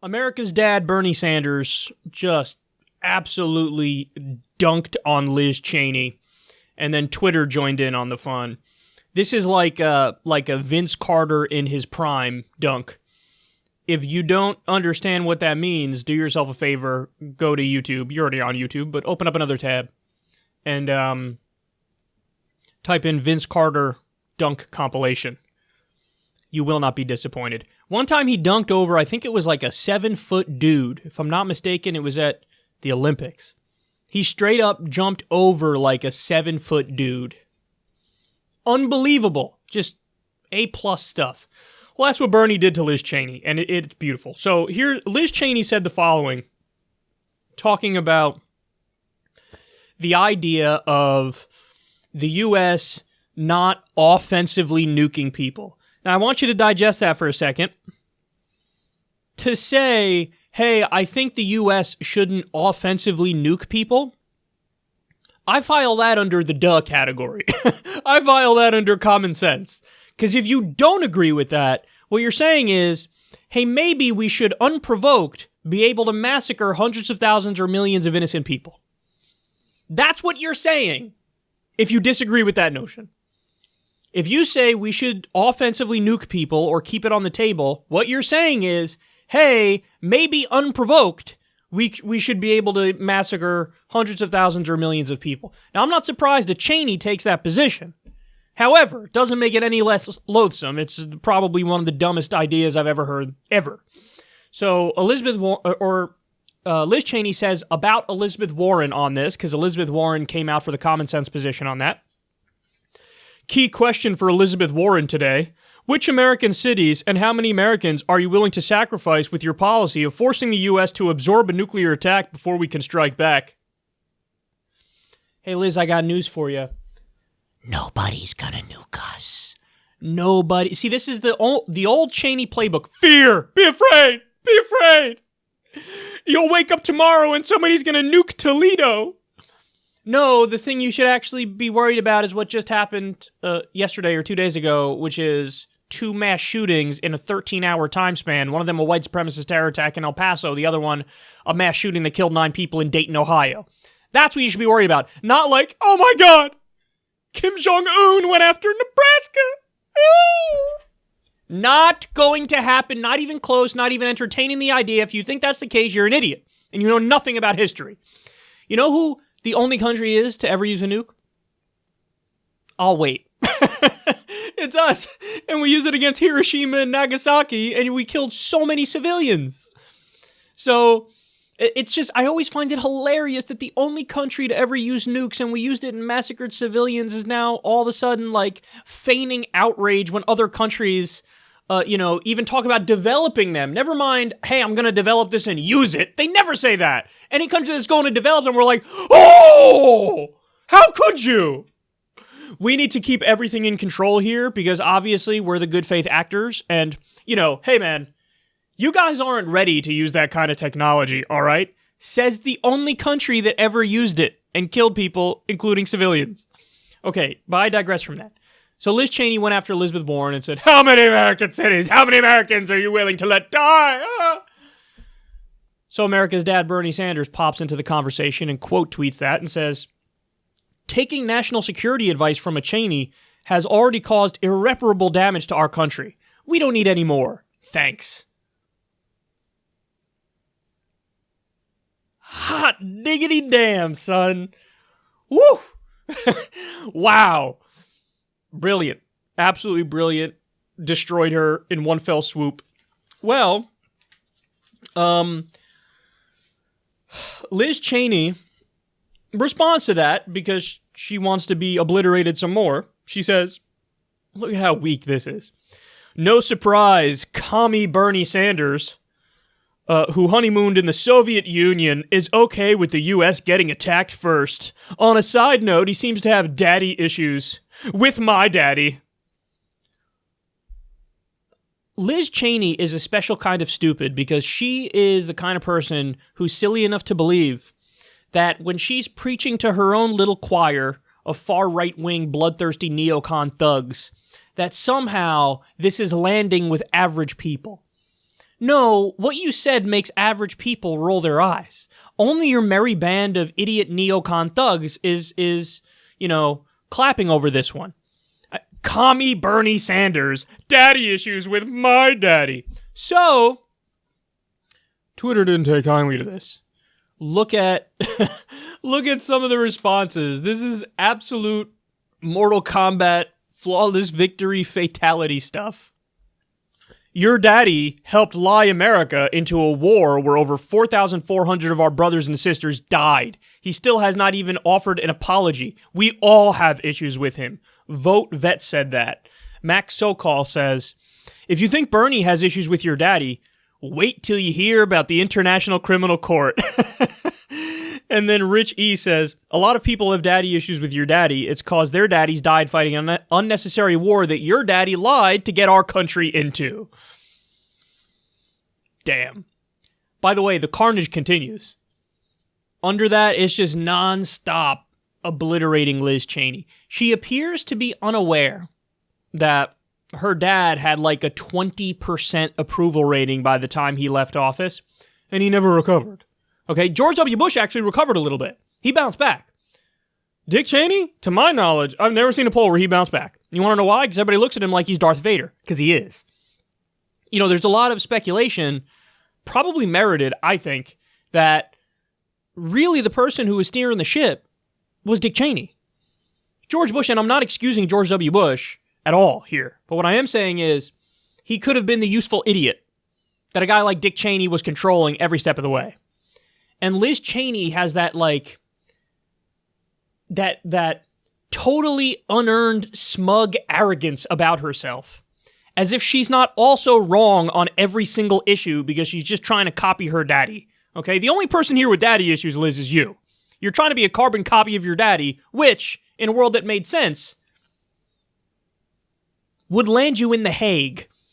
America's dad, Bernie Sanders, just absolutely dunked on Liz Cheney, and then Twitter joined in on the fun. This is like a Vince Carter in his prime dunk. If you don't understand what that means, do yourself a favor, go to YouTube. You're already on YouTube, but open up another tab and type in Vince Carter dunk compilation. You will not be disappointed. One time he dunked over, I think it was like a 7-foot dude. If I'm not mistaken, it was at the Olympics. He straight up jumped over like a 7-foot dude. Unbelievable. Just A-plus stuff. Well, that's what Bernie did to Liz Cheney, and it's beautiful. So here, Liz Cheney said the following, talking about the idea of the U.S. not offensively nuking people. Now, I want you to digest that for a second. To say, hey, I think the U.S. shouldn't offensively nuke people, I file that under the duh category. I file that under common sense. Because if you don't agree with that, what you're saying is, hey, maybe we should unprovoked be able to massacre hundreds of thousands or millions of innocent people. That's what you're saying, if you disagree with that notion. If you say we should offensively nuke people or keep it on the table, what you're saying is, hey, maybe unprovoked, we should be able to massacre hundreds of thousands or millions of people. Now, I'm not surprised that Cheney takes that position. However, it doesn't make it any less loathsome. It's probably one of the dumbest ideas I've ever heard, ever. So Liz Cheney says about Elizabeth Warren on this, because Elizabeth Warren came out for the common sense position on that. Key question for Elizabeth Warren today. Which American cities and how many Americans are you willing to sacrifice with your policy of forcing the U.S. to absorb a nuclear attack before we can strike back? Hey, Liz, I got news for you. Nobody's gonna nuke us. Nobody. See, this is the old Cheney playbook. Fear! Be afraid! Be afraid! You'll wake up tomorrow and somebody's gonna nuke Toledo. No, the thing you should actually be worried about is what just happened yesterday or 2 days ago, which is 2 mass shootings in a 13-hour time span. One of them a white supremacist terror attack in El Paso. The other one, a mass shooting that killed 9 people in Dayton, Ohio. That's what you should be worried about. Not like, oh my God, Kim Jong-un went after Nebraska. Not going to happen, not even close, not even entertaining the idea. If you think that's the case, you're an idiot, and you know nothing about history. You know who the only country is to ever use a nuke? I'll wait. It's us. And we use it against Hiroshima and Nagasaki, and we killed so many civilians. So it's just, I always find it hilarious that the only country to ever use nukes, and we used it and massacred civilians, is now all of a sudden like feigning outrage when other countries even talk about developing them. Never mind, hey, I'm going to develop this and use it. They never say that. Any country that's going to develop them, we're like, oh, how could you? We need to keep everything in control here because obviously we're the good faith actors. And, hey, man, you guys aren't ready to use that kind of technology, all right? Says the only country that ever used it and killed people, including civilians. Okay, but I digress from that. So Liz Cheney went after Elizabeth Warren and said, how many American cities, how many Americans are you willing to let die? So America's dad, Bernie Sanders, pops into the conversation and quote tweets that and says, taking national security advice from a Cheney has already caused irreparable damage to our country. We don't need any more. Thanks. Hot diggity damn, son. Woo! Wow. Brilliant. Absolutely brilliant. Destroyed her in one fell swoop. Well, Liz Cheney responds to that because she wants to be obliterated some more. She says, look at how weak this is. No surprise, commie Bernie Sanders, who honeymooned in the Soviet Union, is okay with the U.S. getting attacked first. On a side note, he seems to have daddy issues. With my daddy. Liz Cheney is a special kind of stupid because she is the kind of person who's silly enough to believe that when she's preaching to her own little choir of far right-wing bloodthirsty neocon thugs, that somehow this is landing with average people. No, what you said makes average people roll their eyes. Only your merry band of idiot neocon thugs is clapping over this one. Commie Bernie Sanders, daddy issues with my daddy. So, Twitter didn't take kindly to this. Look at some of the responses. This is absolute Mortal Kombat, flawless victory, fatality stuff. Your daddy helped lie America into a war where over 4,400 of our brothers and sisters died. He still has not even offered an apology. We all have issues with him. Vote Vet said that. Max Sokol says, if you think Bernie has issues with your daddy, wait till you hear about the International Criminal Court. And then Rich E says, a lot of people have daddy issues with your daddy. It's cause their daddies died fighting an unnecessary war that your daddy lied to get our country into. Damn. By the way, the carnage continues. Under that, it's just nonstop obliterating Liz Cheney. She appears to be unaware that her dad had like a 20% approval rating by the time he left office, and he never recovered. Okay, George W. Bush actually recovered a little bit. He bounced back. Dick Cheney, to my knowledge, I've never seen a poll where he bounced back. You want to know why? Because everybody looks at him like he's Darth Vader, because he is. There's a lot of speculation, probably merited, I think, that really the person who was steering the ship was Dick Cheney. George Bush, and I'm not excusing George W. Bush at all here, but what I am saying is he could have been the useful idiot that a guy like Dick Cheney was controlling every step of the way. And Liz Cheney has that, that totally unearned, smug arrogance about herself. As if she's not also wrong on every single issue because she's just trying to copy her daddy. Okay? The only person here with daddy issues, Liz, is you. You're trying to be a carbon copy of your daddy, which, in a world that made sense, would land you in The Hague